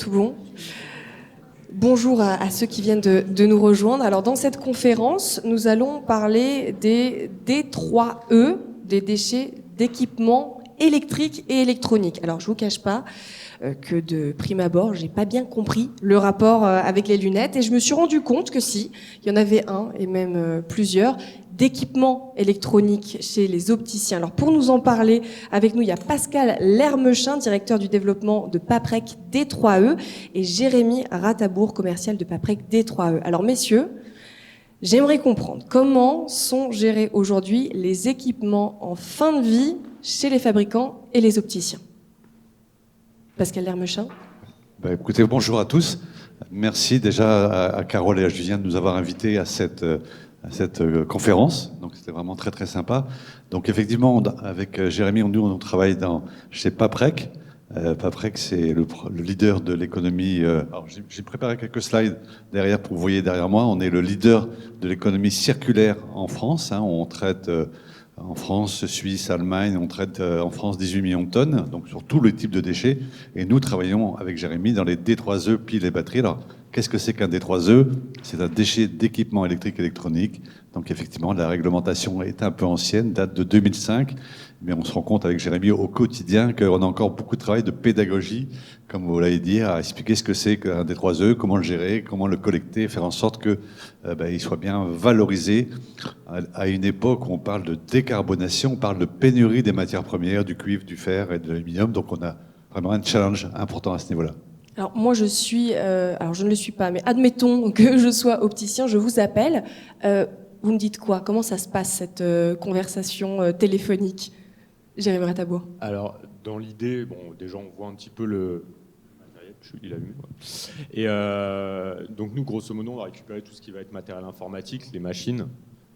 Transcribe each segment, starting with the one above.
tout bon. Bonjour à ceux qui viennent de nous rejoindre. Alors, dans cette conférence, nous allons parler des D3E, des déchets d'équipements électriques et électroniques. Alors, je vous cache pas que de prime abord, j'ai pas bien compris le rapport avec les lunettes et je me suis rendu compte que si, il y en avait un et même plusieurs d'équipements électroniques chez les opticiens. Alors pour nous en parler avec nous, il y a Pascal Lermechin, directeur du développement de Paprec D3E et Jérémy Ratabour, commercial de Paprec D3E. Alors messieurs, j'aimerais comprendre comment sont gérés aujourd'hui les équipements en fin de vie chez les fabricants et les opticiens. Pascal Lermechin. Écoutez, bonjour à tous. Merci déjà à Carole et à Julien de nous avoir invités à cette conférence. Donc c'était vraiment très très sympa. Donc effectivement, avec Jérémy, on travaille chez Paprec. Paprec, c'est le leader de l'économie. Alors j'ai préparé quelques slides derrière pour vous voyez derrière moi. On est le leader de l'économie circulaire en France. On traite en France, Suisse, Allemagne, on traite en France 18 millions de tonnes, donc sur tous les types de déchets. Et nous travaillons avec Jérémy dans les D3E, piles et batteries. Alors, qu'est-ce que c'est qu'un D3E? C'est un déchet d'équipement électrique et électronique. Donc effectivement, la réglementation est un peu ancienne, date de 2005. Mais on se rend compte avec Jérémy au quotidien qu'on a encore beaucoup de travail de pédagogie, comme vous l'avez dit, à expliquer ce que c'est qu'un D3E, comment le gérer, comment le collecter, faire en sorte qu'il soit bien valorisé. À une époque où on parle de décarbonation, on parle de pénurie des matières premières, du cuivre, du fer et de l'aluminium. Donc on a vraiment un challenge important à ce niveau-là. Alors moi je suis, alors je ne le suis pas, mais admettons que je sois opticien, je vous appelle. Vous me dites quoi? Comment ça se passe cette conversation téléphonique? Jérémy Ratabour. Alors, dans l'idée, bon, déjà, on voit un petit peu le matériel. Il a allumé, ouais. Et donc, nous, grosso modo, on va récupérer tout ce qui va être matériel informatique, les machines.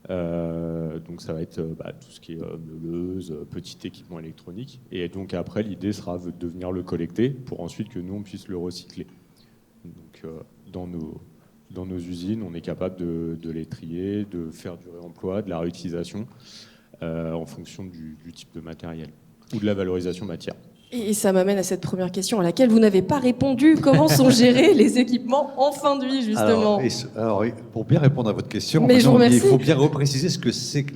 Donc, ça va être tout ce qui est meuleuse, petit équipement électronique. Et donc, après, l'idée sera de venir le collecter pour ensuite que nous, on puisse le recycler. Donc, dans nos usines, on est capable de les trier, de faire du réemploi, de la réutilisation. En fonction du type de matériel ou de la valorisation matière. Et ça m'amène à cette première question à laquelle vous n'avez pas répondu. Comment sont gérés les équipements en fin de vie, justement? Alors, pour bien répondre à votre question, il faut bien repréciser ce que c'est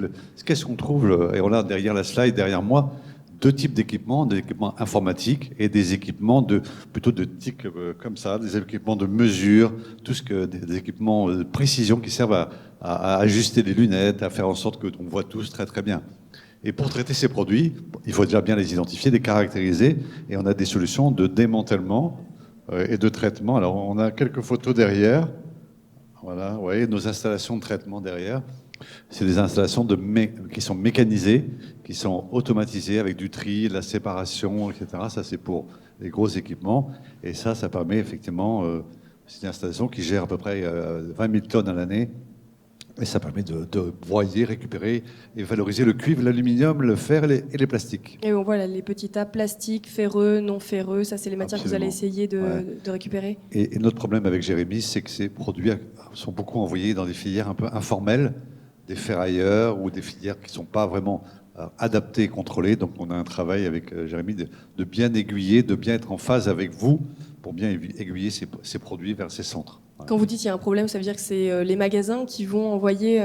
qu'est-ce qu'on trouve. Et on a derrière la slide, derrière moi, deux types d'équipements, des équipements informatiques et des équipements plutôt de TIC comme ça, des équipements de mesure, des équipements de précision qui servent à ajuster les lunettes, à faire en sorte qu'on voit tous très très bien. Et pour traiter ces produits, il faut déjà bien les identifier, les caractériser, et on a des solutions de démantèlement et de traitement. Alors on a quelques photos derrière, voilà, vous voyez nos installations de traitement derrière. C'est des installations qui sont mécanisées, qui sont automatisées avec du tri, la séparation, etc. Ça, c'est pour les gros équipements. Et ça permet effectivement, c'est une installation qui gère à peu près 20 000 tonnes à l'année. Et ça permet de broyer, récupérer et valoriser le cuivre, l'aluminium, le fer et les plastiques. Et on voit là, les petits tas plastiques, ferreux, non ferreux, ça c'est les matières Absolument. Que vous allez essayer de récupérer. Et notre problème avec Jérémy, c'est que ces produits sont beaucoup envoyés dans des filières un peu informelles, des ferrailleurs ou des filières qui ne sont pas vraiment adaptées et contrôlées. Donc on a un travail avec Jérémy de bien aiguiller, de bien être en phase avec vous pour bien aiguiller ces produits vers ces centres. Quand vous dites qu'il y a un problème, ça veut dire que c'est les magasins qui vont envoyer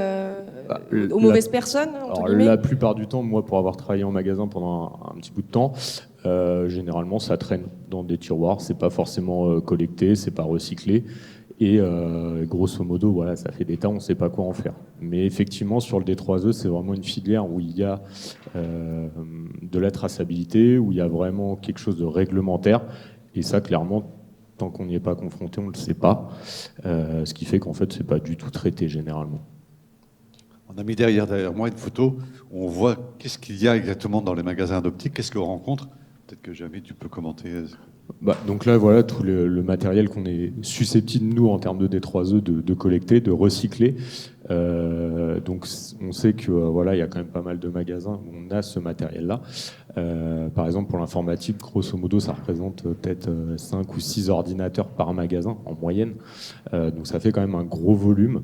aux mauvaises personnes, entre guillemets ? La plupart du temps, moi, pour avoir travaillé en magasin pendant un petit bout de temps, généralement, ça traîne dans des tiroirs. C'est pas forcément collecté, c'est pas recyclé. Et grosso modo, voilà, ça fait des tas, on ne sait pas quoi en faire. Mais effectivement, sur le D3E, c'est vraiment une filière où il y a de la traçabilité, où il y a vraiment quelque chose de réglementaire. Et ça, clairement, tant qu'on n'y est pas confronté, on ne le sait pas. Ce qui fait qu'en fait, ce n'est pas du tout traité généralement. On a mis derrière moi une photo où on voit qu'est-ce qu'il y a exactement dans les magasins d'optique, qu'est-ce qu'on rencontre. Peut-être que Jérémy, tu peux commenter. Donc là, voilà tout le matériel qu'on est susceptible, nous, en termes de D3E, de collecter, de recycler. Donc on sait que voilà, il y a quand même pas mal de magasins où on a ce matériel-là. Par exemple, pour l'informatique, grosso modo, ça représente peut-être 5 ou 6 ordinateurs par magasin, en moyenne. Donc ça fait quand même un gros volume.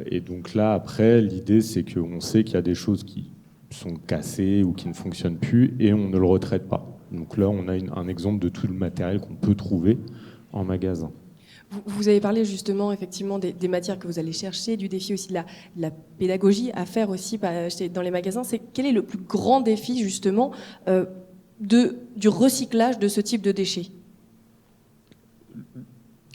Et donc là, après, l'idée, c'est qu'on sait qu'il y a des choses qui sont cassées ou qui ne fonctionnent plus et on ne le retraite pas. Donc là, on a un exemple de tout le matériel qu'on peut trouver en magasin. Vous avez parlé justement effectivement des matières que vous allez chercher, du défi aussi de la pédagogie à faire aussi dans les magasins. Quel est le plus grand défi justement du recyclage de ce type de déchets?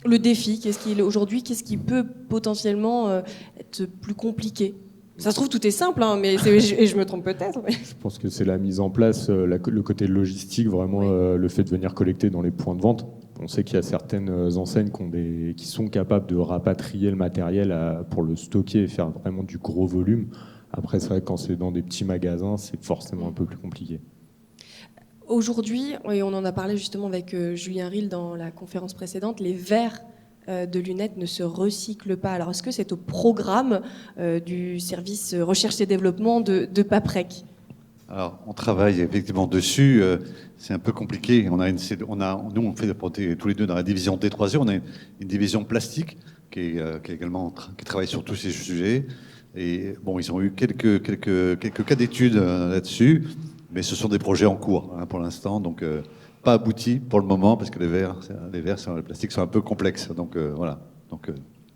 Le défi, aujourd'hui, qu'est-ce qui peut potentiellement être plus compliqué? Ça se trouve, tout est simple, hein, et je me trompe peut-être. Mais... Je pense que c'est la mise en place, le côté logistique, vraiment le fait de venir collecter dans les points de vente. On sait qu'il y a certaines enseignes qui sont capables de rapatrier le matériel pour le stocker et faire vraiment du gros volume. Après, c'est vrai que quand c'est dans des petits magasins, c'est forcément un peu plus compliqué. Aujourd'hui, et on en a parlé justement avec Julien Ril dans la conférence précédente, les verres de lunettes ne se recyclent pas. Alors, est-ce que c'est au programme du service recherche et développement de Paprec? Alors, on travaille effectivement dessus. C'est un peu compliqué. Nous, on fait tous les deux dans la division D3E. On a une division plastique qui travaille sur tous ces sujets. Et bon, ils ont eu quelques cas d'études là-dessus, mais ce sont des projets en cours pour l'instant. Donc, pas aboutis pour le moment parce que les verres les plastiques sont un peu complexes. Donc voilà. Donc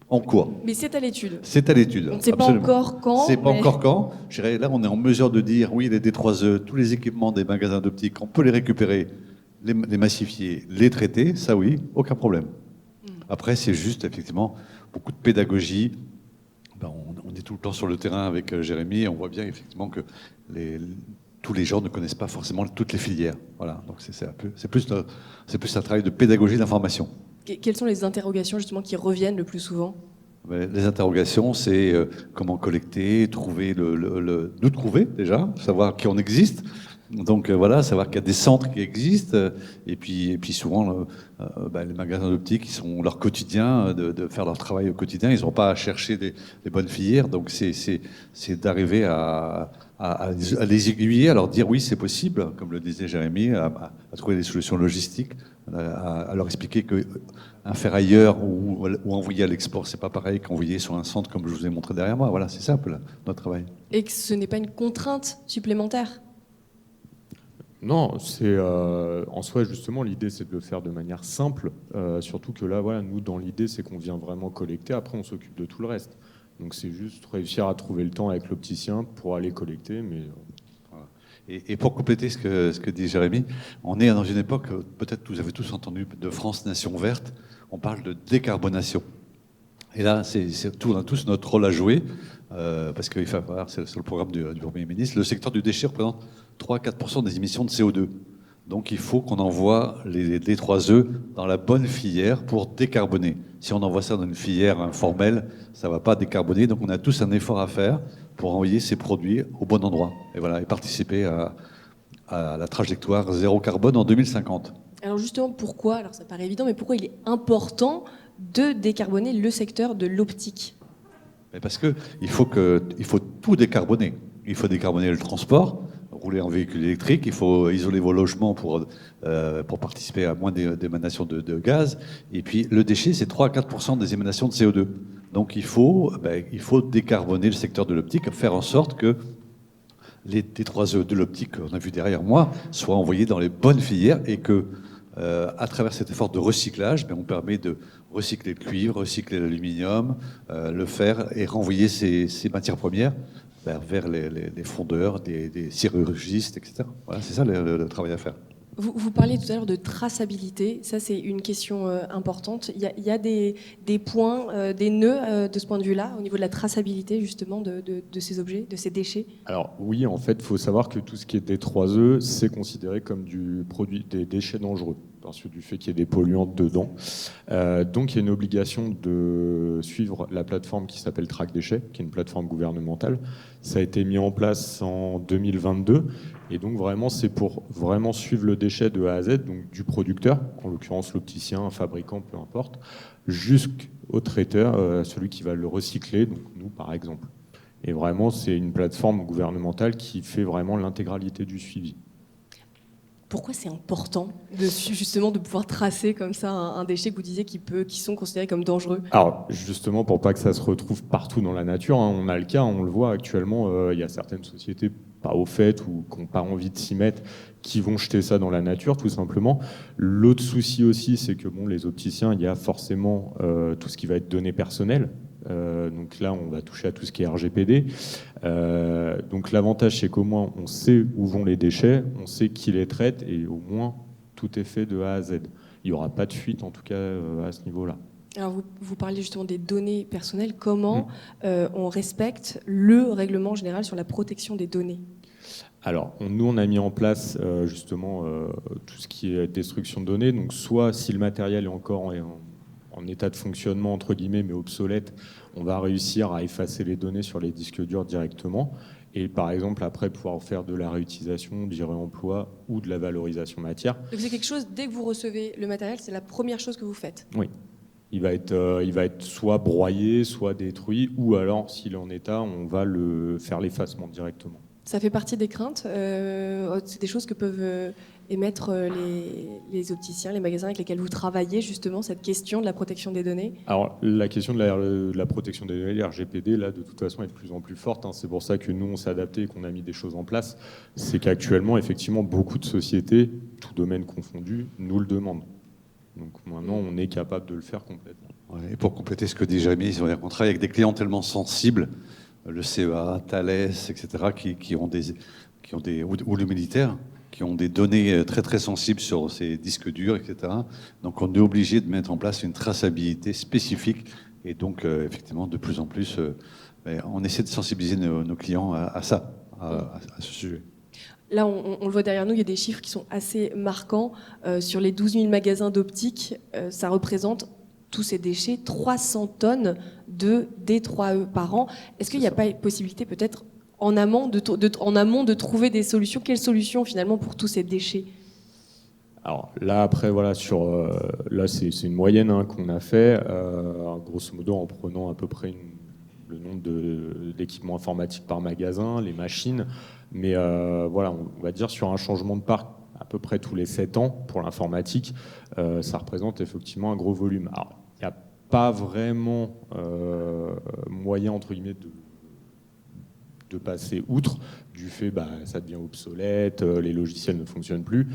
en cours. Mais c'est à l'étude. C'est à l'étude. On ne sait pas encore quand. C'est pas encore quand. Je dirais, là, on est en mesure de dire oui, les D3E, tous les équipements des magasins d'optique, on peut les récupérer, les massifier, les traiter. Ça, oui, aucun problème. Après, c'est juste effectivement beaucoup de pédagogie. On est tout le temps sur le terrain avec Jérémy et on voit bien effectivement que tous les gens ne connaissent pas forcément toutes les filières. Voilà. Donc c'est plus un travail de pédagogie d'information. Quelles sont les interrogations justement qui reviennent le plus souvent? Les interrogations, c'est comment collecter, nous trouver déjà, savoir qui on existe. Donc voilà, savoir qu'il y a des centres qui existent. Et puis souvent, les magasins d'optique, ils sont leur quotidien, de faire leur travail au quotidien. Ils n'ont pas à chercher les bonnes filières. Donc c'est d'arriver à les aiguiller, à leur dire oui, c'est possible, comme le disait Jérémy, à trouver des solutions logistiques, à leur expliquer qu'un ferrailleur ou envoyer à l'export, c'est pas pareil qu'envoyer sur un centre comme je vous ai montré derrière moi. Voilà, c'est ça un peu notre travail. Et que ce n'est pas une contrainte supplémentaire? Non, c'est en soi justement l'idée c'est de le faire de manière simple, surtout que là voilà, nous dans l'idée c'est qu'on vient vraiment collecter, après on s'occupe de tout le reste. Donc c'est juste réussir à trouver le temps avec l'opticien pour aller collecter. Mais voilà. Et pour compléter ce que dit Jérémy, on est dans une époque, peut-être que vous avez tous entendu de France Nation Verte, on parle de décarbonation. Et là, on a tous notre rôle à jouer, parce qu'il faut voir, c'est sur le programme du Premier ministre, le secteur du déchet représente 3-4% des émissions de CO2. Donc il faut qu'on envoie les D3E dans la bonne filière pour décarboner. Si on envoie ça dans une filière informelle, ça ne va pas décarboner. Donc on a tous un effort à faire pour envoyer ces produits au bon endroit. Et voilà, et participer à la trajectoire zéro carbone en 2050. Alors justement, pourquoi, alors ça paraît évident, mais pourquoi il est important de décarboner le secteur de l'optique? Parce qu'il faut tout décarboner. Il faut décarboner le transport, rouler en véhicule électrique, il faut isoler vos logements pour participer à moins d'émanations de gaz. Et puis le déchet, c'est 3-4% des émanations de CO2. Donc il faut décarboner le secteur de l'optique, faire en sorte que les D3E de l'optique qu'on a vu derrière moi soient envoyés dans les bonnes filières et que, à travers cet effort de recyclage, on permet de recycler le cuivre, recycler l'aluminium, le fer et renvoyer ces matières premières vers les fondeurs, des chirurgistes, etc. Voilà, c'est ça le travail à faire. Vous parliez tout à l'heure de traçabilité, ça c'est une question importante. Il y a des points, des nœuds de ce point de vue-là, au niveau de la traçabilité justement de ces objets, de ces déchets? Alors oui, en fait, il faut savoir que tout ce qui est D3E, c'est considéré comme des déchets dangereux, parce que du fait qu'il y ait des polluants dedans. Donc il y a une obligation de suivre la plateforme qui s'appelle Track Déchets, qui est une plateforme gouvernementale. Ça a été mis en place en 2022. Et donc vraiment, c'est pour vraiment suivre le déchet de A à Z, donc du producteur, en l'occurrence l'opticien, un fabricant, peu importe, jusqu'au traiteur, celui qui va le recycler, donc nous par exemple. Et vraiment, c'est une plateforme gouvernementale qui fait vraiment l'intégralité du suivi. Pourquoi c'est important justement de pouvoir tracer comme ça un déchet que vous disiez qui sont considérés comme dangereux? Alors justement, pour pas que ça se retrouve partout dans la nature, on a le cas, on le voit actuellement, il y a certaines sociétés pas au fait ou qui n'ont pas envie de s'y mettre, qui vont jeter ça dans la nature, tout simplement. L'autre souci aussi, c'est que les opticiens, il y a forcément tout ce qui va être données personnelles. Donc là, on va toucher à tout ce qui est RGPD. Donc l'avantage, c'est qu'au moins, on sait où vont les déchets, on sait qui les traite, et au moins, tout est fait de A à Z. Il n'y aura pas de fuite, en tout cas, à ce niveau-là. Alors vous parliez justement des données personnelles. Comment on respecte le règlement général sur la protection des données ? Alors, nous, on a mis en place justement tout ce qui est destruction de données. Donc, soit si le matériel est encore en état de fonctionnement, entre guillemets, mais obsolète, on va réussir à effacer les données sur les disques durs directement. Et par exemple, après, pouvoir faire de la réutilisation, du réemploi ou de la valorisation matière. Donc c'est quelque chose, dès que vous recevez le matériel, c'est la première chose que vous faites ? Oui. Il va être soit broyé, soit détruit, ou alors, s'il est en état, on va faire l'effacement directement. Ça fait partie des craintes, c'est des choses que peuvent émettre les opticiens, les magasins avec lesquels vous travaillez, justement, cette question de la protection des données ? Alors, la question de la protection des données, les RGPD, là, de toute façon, est de plus en plus forte. C'est pour ça que nous, on s'est adapté et qu'on a mis des choses en place. C'est qu'actuellement, effectivement, beaucoup de sociétés, tout domaine confondu, nous le demandent. Donc maintenant, on est capable de le faire complètement. Ouais, et pour compléter ce que dit Jérémy, on travaille avec des clients tellement sensibles, le CEA, Thales, etc., ou le militaire, qui ont des données très très sensibles sur ces disques durs, etc. Donc on est obligé de mettre en place une traçabilité spécifique, et donc effectivement de plus en plus, on essaie de sensibiliser nos clients à ça, à ce sujet. Là, on le voit derrière nous, il y a des chiffres qui sont assez marquants. Sur les 12 000 magasins d'optique, ça représente, tous ces déchets, 300 tonnes de D3E par an. Est-ce qu'il n'y a pas possibilité peut-être en amont de trouver des solutions ? Quelles solutions finalement pour tous ces déchets ? Alors là, après, voilà, là c'est une moyenne qu'on a fait, grosso modo en prenant à peu près le nombre d'équipements informatiques par magasin, les machines. Mais voilà, on va dire sur un changement de parc à peu près tous les 7 ans pour l'informatique, ça représente effectivement un gros volume. Alors, il n'y a pas vraiment moyen, entre guillemets, de passer outre du fait ça devient obsolète, les logiciels ne fonctionnent plus.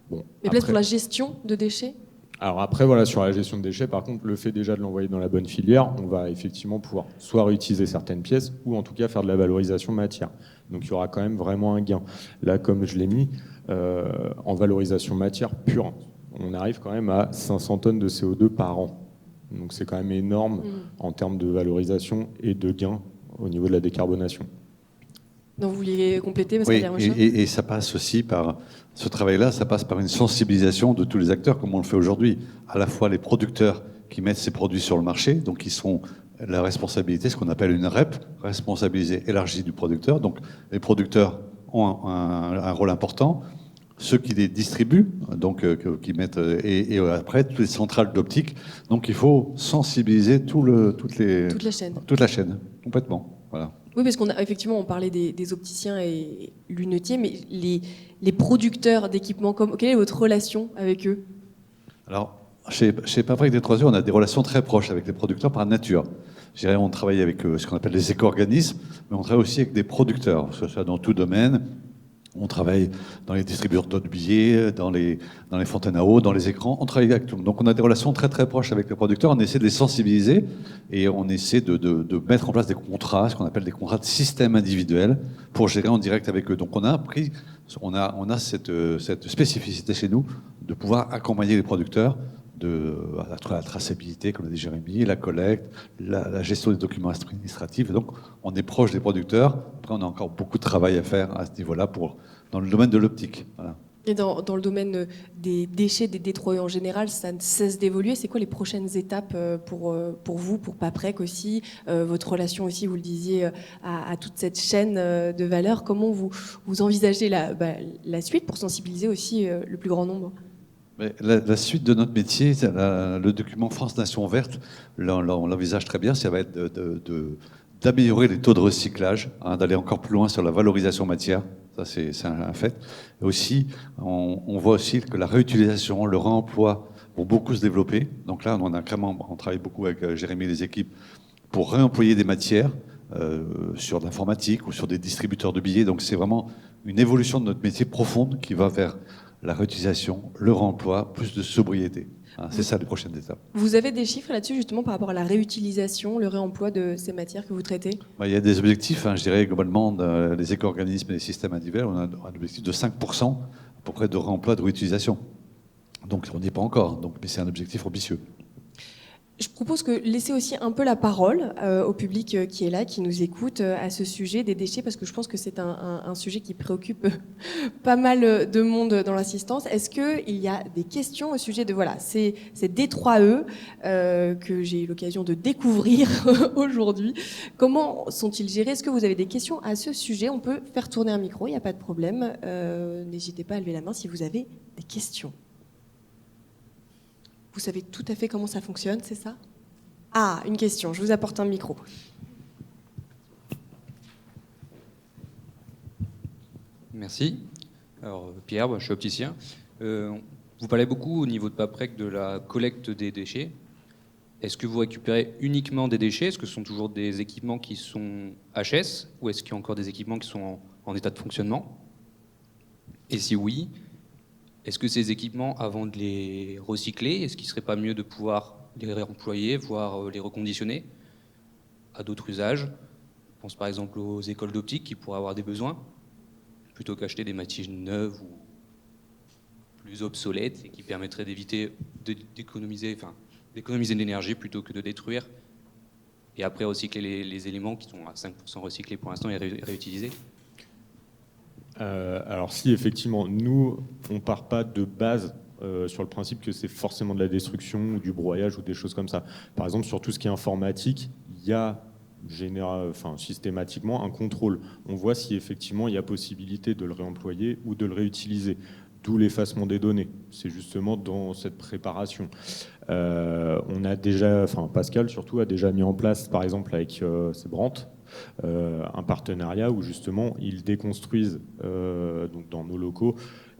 Bon, mais peut-être pour la gestion de déchets ? Alors après, voilà, sur la gestion de déchets, par contre, le fait déjà de l'envoyer dans la bonne filière, on va effectivement pouvoir soit réutiliser certaines pièces ou en tout cas faire de la valorisation matière. Donc il y aura quand même vraiment un gain. Là, comme je l'ai mis, en valorisation matière pure, on arrive quand même à 500 tonnes de CO2 par an. Donc c'est quand même énorme en termes de valorisation et de gain au niveau de la décarbonation. Donc vous vouliez compléter, M. Oui, et ça passe aussi par ce travail-là, ça passe par une sensibilisation de tous les acteurs, comme on le fait aujourd'hui. À la fois les producteurs qui mettent ces produits sur le marché, donc ils sont la responsabilité, ce qu'on appelle une REP, responsabilité élargie du producteur. Donc les producteurs ont un rôle important. Ceux qui les distribuent, donc qui mettent, et après toutes les centrales d'optique. Donc il faut sensibiliser toute la chaîne, complètement. Voilà. Oui, parce qu'effectivement, on parlait des opticiens et lunetiers, mais les producteurs d'équipements, quelle est votre relation avec eux ? Alors, chez Paprec D3E, on a des relations très proches avec les producteurs par nature. Je dirais, on travaille avec ce qu'on appelle les éco-organismes, mais on travaille aussi avec des producteurs, que ce soit dans tout domaine. On travaille dans les distributeurs de billets, dans les fontaines à eau, dans les écrans. On travaille avec tout. Donc on a des relations très très proches avec les producteurs. On essaie de les sensibiliser et on essaie de mettre en place des contrats, ce qu'on appelle des contrats de système individuel, pour gérer en direct avec eux. Donc on a cette spécificité chez nous de pouvoir accompagner les producteurs à la traçabilité, comme l'a dit Jérémy, la collecte, la gestion des documents administratifs. Donc, on est proche des producteurs. Après, on a encore beaucoup de travail à faire à ce niveau-là dans le domaine de l'optique. Voilà. Et dans le domaine des déchets, des D3E en général, ça ne cesse d'évoluer. C'est quoi les prochaines étapes pour vous, pour Paprec aussi, votre relation aussi, vous le disiez, à toute cette chaîne de valeur. Comment vous envisagez la suite pour sensibiliser aussi le plus grand nombre ? Mais la suite de notre métier, le document France Nation Verte, on l'envisage très bien, ça va être d'améliorer les taux de recyclage, d'aller encore plus loin sur la valorisation matière, ça c'est un fait. Et aussi, on voit aussi que la réutilisation, le réemploi vont beaucoup se développer. Donc là, on travaille beaucoup avec Jérémy et les équipes pour réemployer des matières sur l'informatique ou sur des distributeurs de billets. Donc c'est vraiment une évolution de notre métier profonde qui va vers la réutilisation, le réemploi, plus de sobriété. Hein, c'est ça les prochaines étapes. Vous avez des chiffres là-dessus, justement, par rapport à la réutilisation, le réemploi de ces matières que vous traitez? Il y a des objectifs, je dirais, globalement, des éco-organismes et des systèmes individuels. On a un objectif de 5% à peu près de réemploi, de réutilisation. Donc on n'y est pas encore, mais c'est un objectif ambitieux. Je propose que laisser aussi un peu la parole au public qui est là, qui nous écoute à ce sujet des déchets, parce que je pense que c'est un sujet qui préoccupe pas mal de monde dans l'assistance. Est-ce qu'il y a des questions au sujet de ces D3E que j'ai eu l'occasion de découvrir aujourd'hui? Comment sont-ils gérés? Est-ce que vous avez des questions à ce sujet? On peut faire tourner un micro, il n'y a pas de problème. N'hésitez pas à lever la main si vous avez des questions. Vous savez tout à fait comment ça fonctionne, c'est ça? Ah, une question, je vous apporte un micro. Merci. Alors, Pierre, je suis opticien. Vous parlez beaucoup au niveau de Paprec de la collecte des déchets. Est-ce que vous récupérez uniquement des déchets? Est-ce que ce sont toujours des équipements qui sont HS? Ou est-ce qu'il y a encore des équipements qui sont en état de fonctionnement? Et si oui, est-ce que ces équipements, avant de les recycler, est-ce qu'il ne serait pas mieux de pouvoir les réemployer, voire les reconditionner à d'autres usages? Je pense par exemple aux écoles d'optique qui pourraient avoir des besoins, plutôt qu'acheter des machines neuves ou plus obsolètes et qui permettraient d'économiser de l'énergie plutôt que de détruire et après recycler les éléments qui sont à 5% recyclés pour l'instant et réutilisés. Alors si effectivement, nous, on ne part pas de base sur le principe que c'est forcément de la destruction ou du broyage ou des choses comme ça. Par exemple, sur tout ce qui est informatique, il y a systématiquement un contrôle. On voit si effectivement il y a possibilité de le réemployer ou de le réutiliser. D'où l'effacement des données. C'est justement dans cette préparation. On a déjà, Pascal surtout a déjà mis en place, par exemple avec Brandt, un partenariat où justement ils déconstruisent donc dans nos locaux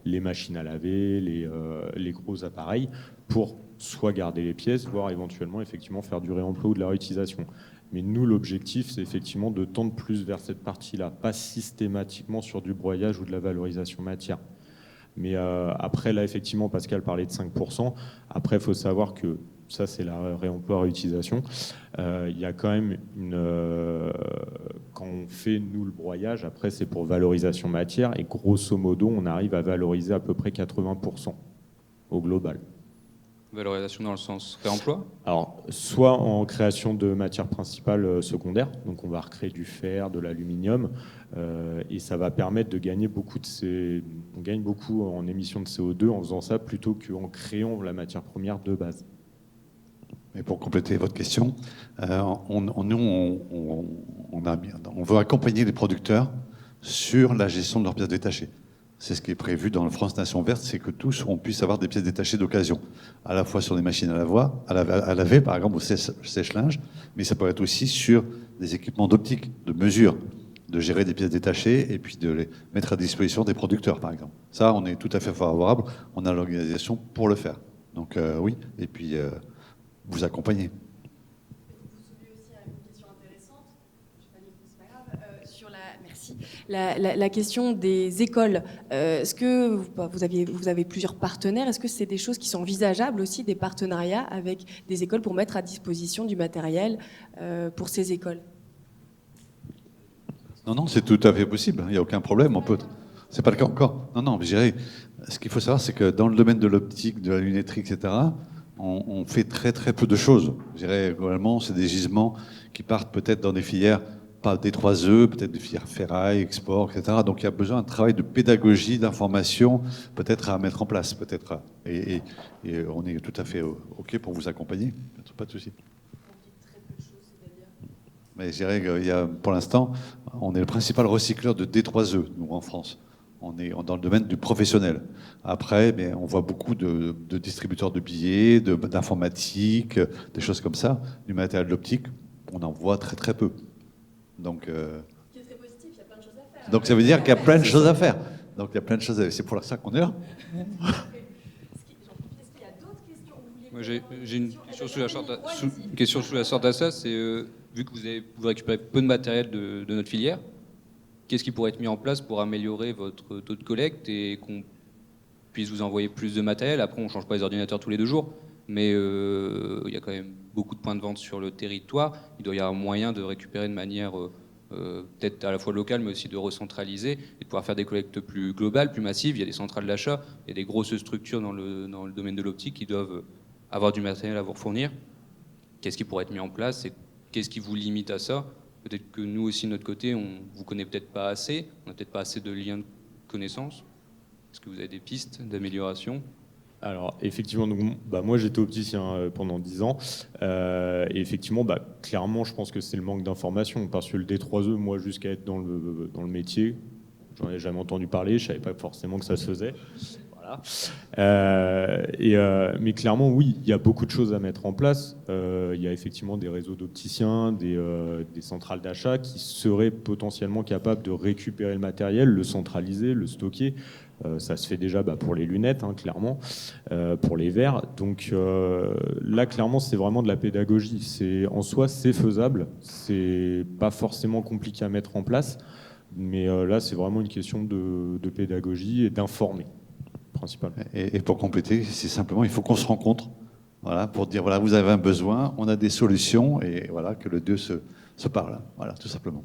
les machines à laver, les gros appareils pour soit garder les pièces, voire éventuellement effectivement faire du réemploi ou de la réutilisation. Mais nous, l'objectif, c'est effectivement de tendre plus vers cette partie-là, pas systématiquement sur du broyage ou de la valorisation matière. Mais après, là, effectivement, Pascal parlait de 5%. Après, il faut savoir que ça, c'est la réemploi-réutilisation. Il y a quand même quand on fait, nous, le broyage, après, c'est pour valorisation matière. Et grosso modo, on arrive à valoriser à peu près 80% au global. Valorisation dans le sens réemploi? Alors, soit en création de matières principales secondaires, donc on va recréer du fer, de l'aluminium, et ça va permettre de gagner beaucoup on gagne beaucoup en émissions de CO2 en faisant ça plutôt qu'en créant la matière première de base. Et pour compléter votre question, on veut accompagner les producteurs sur la gestion de leurs pièces détachées. C'est ce qui est prévu dans le France Nation Verte, c'est que tous, on puisse avoir des pièces détachées d'occasion, à la fois sur des machines à laver, par exemple, au sèche-linge, mais ça peut être aussi sur des équipements d'optique, de mesure, de gérer des pièces détachées et puis de les mettre à disposition des producteurs, par exemple. Ça, on est tout à fait favorable, on a l'organisation pour le faire. Donc oui, et puis vous accompagner. La question des écoles, est-ce que vous avez plusieurs partenaires? Est-ce que c'est des choses qui sont envisageables aussi, des partenariats avec des écoles pour mettre à disposition du matériel pour ces écoles? Non, c'est tout à fait possible, il n'y a aucun problème. C'est pas le cas encore. Non, mais je dirais, ce qu'il faut savoir, c'est que dans le domaine de l'optique, de la lunetterie, etc., on fait très très peu de choses. Je dirais, globalement, c'est des gisements qui partent peut-être dans des filières pas des 3E, peut-être des filières ferraille, export, etc. Donc il y a besoin d'un travail de pédagogie, d'information, peut-être à mettre en place, peut-être. Et on est tout à fait OK pour vous accompagner, pas de souci. Mais je dirais qu'il y a, pour l'instant, on est le principal recycleur de D3E, nous, en France. On est dans le domaine du professionnel. Après, on voit beaucoup de distributeurs de billets, d'informatique, des choses comme ça, du matériel d'optique. On en voit très très peu. Donc, qui est très positif, il y a plein de choses à faire. Donc ça veut dire qu'il y a plein de choses à faire. Donc il y a plein de choses à faire. C'est pour ça qu'on est là. Est-ce qu'il y a d'autres questions? Moi, j'ai une question sous la sorte à ça, c'est vu que vous récupérez peu de matériel de notre filière, qu'est-ce qui pourrait être mis en place pour améliorer votre taux de collecte et qu'on puisse vous envoyer plus de matériel? Après, on ne change pas les ordinateurs tous les 2 jours, mais il y a quand même beaucoup de points de vente sur le territoire. Il doit y avoir moyen de récupérer de manière peut-être à la fois locale, mais aussi de recentraliser et de pouvoir faire des collectes plus globales, plus massives. Il y a des centrales d'achat, il y a des grosses structures dans le domaine de l'optique qui doivent avoir du matériel à vous fournir. Qu'est-ce qui pourrait être mis en place et qu'est-ce qui vous limite à ça? Peut-être que nous aussi, de notre côté, on ne vous connaît peut-être pas assez, on n'a peut-être pas assez de liens de connaissance. Est-ce que vous avez des pistes d'amélioration? Alors effectivement, donc, moi j'étais opticien pendant 10 ans et effectivement, clairement, je pense que c'est le manque d'information parce que le D3E, moi jusqu'à être dans le métier, j'en ai jamais entendu parler, je savais pas forcément que ça se faisait. Voilà. Mais clairement, oui, il y a beaucoup de choses à mettre en place. Il y a effectivement des réseaux d'opticiens, des centrales d'achat qui seraient potentiellement capables de récupérer le matériel, le centraliser, le stocker. Ça se fait déjà pour les lunettes, hein, clairement, pour les verres. Donc là, clairement, c'est vraiment de la pédagogie. En soi, c'est faisable. C'est pas forcément compliqué à mettre en place. Mais là, c'est vraiment une question de pédagogie et d'informer, principalement. Et pour compléter, c'est simplement, il faut qu'on se rencontre, voilà, pour dire, voilà, vous avez un besoin, on a des solutions, et voilà, que le deux se parle. Voilà, tout simplement.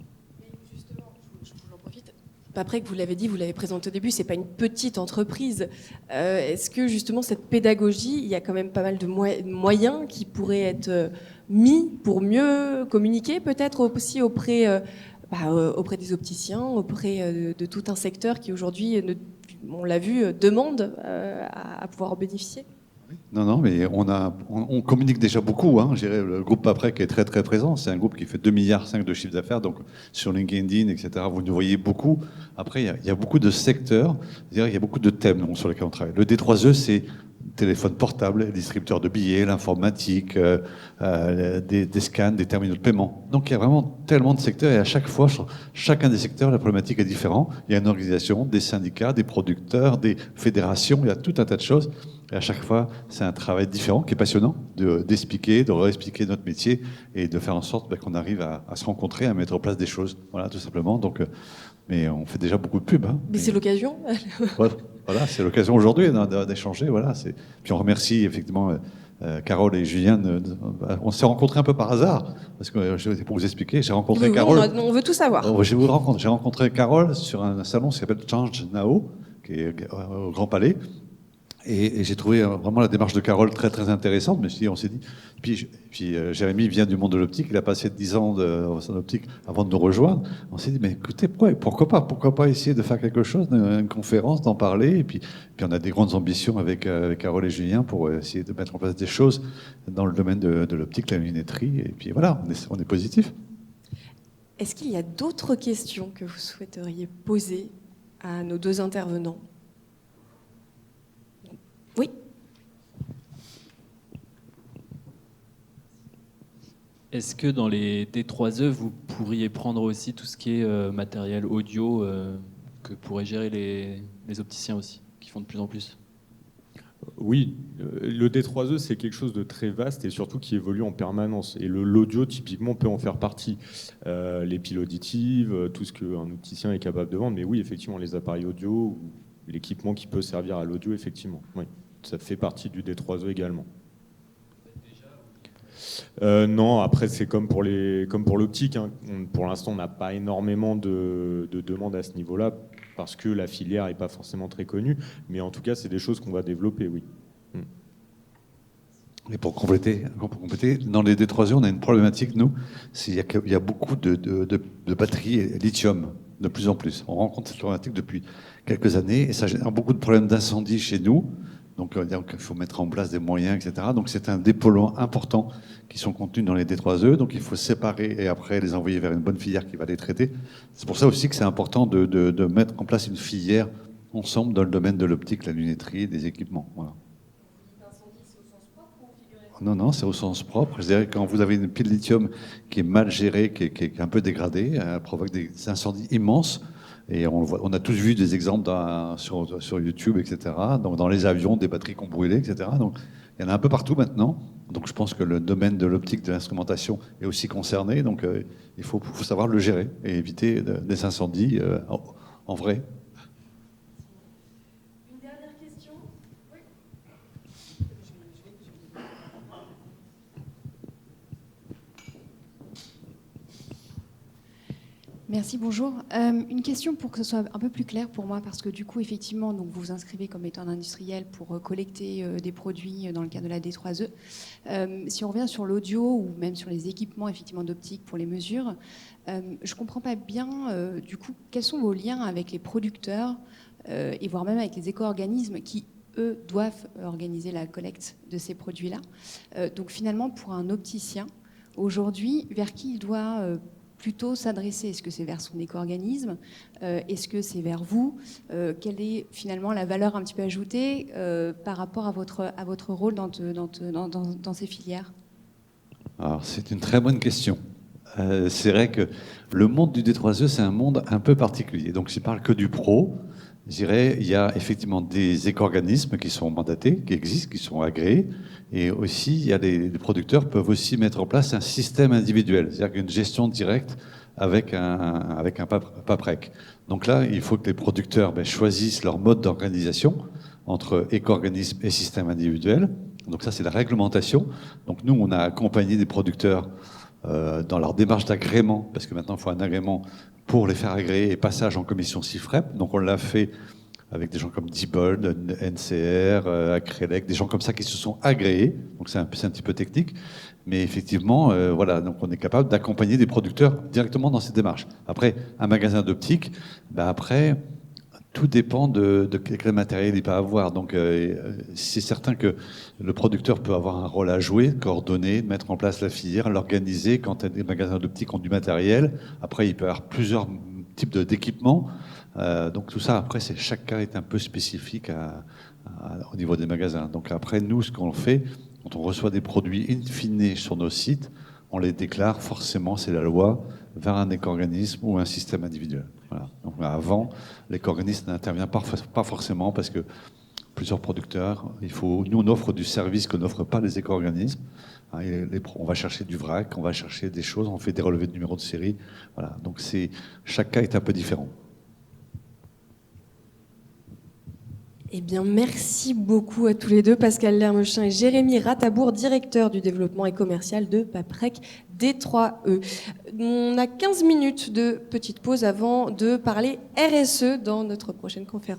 Justement, je vous en profite. Après que vous l'avez dit, vous l'avez présenté au début, c'est pas une petite entreprise. Est-ce que justement cette pédagogie, il y a quand même pas mal de moyens qui pourraient être mis pour mieux communiquer, peut-être aussi auprès des opticiens, auprès de tout un secteur qui aujourd'hui, on l'a vu, demande à pouvoir en bénéficier? Non, mais on communique déjà beaucoup. Hein. Je dirais, le groupe Paprec est très très présent. C'est un groupe qui fait 2,5 milliards de chiffre d'affaires. Donc sur LinkedIn, etc., vous nous voyez beaucoup. Après, il y a beaucoup de secteurs. Il y a beaucoup de thèmes sur lesquels on travaille. Le D3E, c'est téléphone portable, distributeur de billets, l'informatique, des scans, des terminaux de paiement. Donc il y a vraiment tellement de secteurs et à chaque fois, sur chacun des secteurs, la problématique est différente. Il y a une organisation, des syndicats, des producteurs, des fédérations, il y a tout un tas de choses. Et à chaque fois, c'est un travail différent qui est passionnant d'expliquer, de réexpliquer notre métier et de faire en sorte qu'on arrive à se rencontrer, à mettre en place des choses. Voilà, tout simplement. Donc, mais on fait déjà beaucoup de pubs. Hein. Mais c'est l'occasion. Voilà, c'est l'occasion aujourd'hui d'échanger. Voilà, puis on remercie effectivement Carole et Julien. On s'est rencontrés un peu par hasard, parce que pour vous expliquer, j'ai rencontré Carole. On veut tout savoir. J'ai rencontré Carole sur un salon qui s'appelle Change Now, qui est au Grand Palais. Et j'ai trouvé vraiment la démarche de Carole très très intéressante. Mais on s'est dit. Puis Jérémy vient du monde de l'optique. Il a passé 10 ans en optique avant de nous rejoindre. On s'est dit, mais écoutez, pourquoi pas essayer de faire quelque chose, une conférence, d'en parler. Et puis on a des grandes ambitions avec Carole et Julien pour essayer de mettre en place des choses dans le domaine de l'optique, la lunetterie. Et puis voilà, on est positif. Est-ce qu'il y a d'autres questions que vous souhaiteriez poser à nos deux intervenants? Oui. Est-ce que dans les D3E, vous pourriez prendre aussi tout ce qui est matériel audio que pourraient gérer les opticiens aussi, qui font de plus en plus? Oui, le D3E, c'est quelque chose de très vaste et surtout qui évolue en permanence. Et l'audio, typiquement, peut en faire partie. Les piles auditives, tout ce qu'un opticien est capable de vendre. Mais oui, effectivement, les appareils audio, l'équipement qui peut servir à l'audio, effectivement. Oui, ça fait partie du D3E également. Non, après c'est comme pour l'optique. Hein. Pour l'instant, on n'a pas énormément de demandes à ce niveau-là parce que la filière n'est pas forcément très connue. Mais en tout cas, c'est des choses qu'on va développer, oui. Et pour compléter, dans les D3E, on a une problématique, nous, il y a beaucoup de batteries lithium, de plus en plus. On rencontre cette problématique depuis quelques années et ça génère beaucoup de problèmes d'incendie chez nous. Donc, il faut mettre en place des moyens, etc. Donc, c'est un dépolluant important qui sont contenus dans les D3E. Donc, il faut séparer et après les envoyer vers une bonne filière qui va les traiter. C'est pour ça aussi que c'est important de mettre en place une filière ensemble dans le domaine de l'optique, la lunetterie, des équipements. Voilà. Non, c'est au sens propre. C'est-à-dire quand vous avez une pile lithium qui est mal gérée, qui est un peu dégradée, elle provoque des incendies immenses. Et on a tous vu des exemples sur YouTube, etc. Donc, dans les avions, des batteries qui ont brûlé, etc. Donc, Il y en a un peu partout maintenant. Donc je pense que le domaine de l'optique, de l'instrumentation est aussi concerné. Donc il faut savoir le gérer et éviter des incendies en vrai. Une dernière question. Merci, bonjour. Une question pour que ce soit un peu plus clair pour moi, parce que du coup, effectivement, donc vous vous inscrivez comme étant un industriel pour collecter des produits dans le cadre de la D3E. Si on revient sur l'audio ou même sur les équipements effectivement d'optique pour les mesures, je ne comprends pas bien, du coup, quels sont vos liens avec les producteurs et voire même avec les éco-organismes qui, eux, doivent organiser la collecte de ces produits-là. Donc finalement, pour un opticien, aujourd'hui, vers qui il doit plutôt s'adresser? Est-ce que c'est vers son éco-organisme? Est-ce que c'est vers vous? Quelle est finalement la valeur un petit peu ajoutée par rapport à votre rôle dans ces filières? Alors, c'est une très bonne question. C'est vrai que le monde du D3E, c'est un monde un peu particulier. Donc, je ne parle que du pro. Je dirais, il y a effectivement des éco-organismes qui sont mandatés, qui existent, qui sont agréés. Et aussi, il y a les producteurs peuvent aussi mettre en place un système individuel, c'est-à-dire une gestion directe avec un PAPREC. Donc là, il faut que les producteurs choisissent leur mode d'organisation entre éco-organisme et système individuel. Donc ça, c'est la réglementation. Donc nous, on a accompagné des producteurs dans leur démarche d'agrément, parce que maintenant, il faut un agrément pour les faire agréer et passage en commission CIFREP. Donc on l'a fait avec des gens comme Diebold, NCR, Acrelec, des gens comme ça qui se sont agréés. Donc c'est un petit peu technique. Mais effectivement, voilà, donc on est capable d'accompagner des producteurs directement dans ces démarches. Après, un magasin d'optique, après, tout dépend de quel matériel il peut avoir. Donc c'est certain que le producteur peut avoir un rôle à jouer, coordonner, mettre en place la filière, l'organiser. Quand des magasins d'optique ont du matériel, après il peut y avoir plusieurs types d'équipements. Donc tout ça, après, chaque cas est un peu spécifique au niveau des magasins. Donc après, nous, ce qu'on fait, quand on reçoit des produits in fine sur nos sites, on les déclare forcément, c'est la loi, vers un éco-organisme ou un système individuel. Voilà. Donc avant, l'éco-organisme n'intervient pas forcément parce que plusieurs producteurs, nous on offre du service que n'offrent pas les éco-organismes. On va chercher du vrac, on va chercher des choses, on fait des relevés de numéros de série. Voilà. Donc chaque cas est un peu différent. Eh bien, merci beaucoup à tous les deux, Pascal Lermechin et Jérémy Ratabour, directeur du développement et commercial de PAPREC D3E. On a 15 minutes de petite pause avant de parler RSE dans notre prochaine conférence.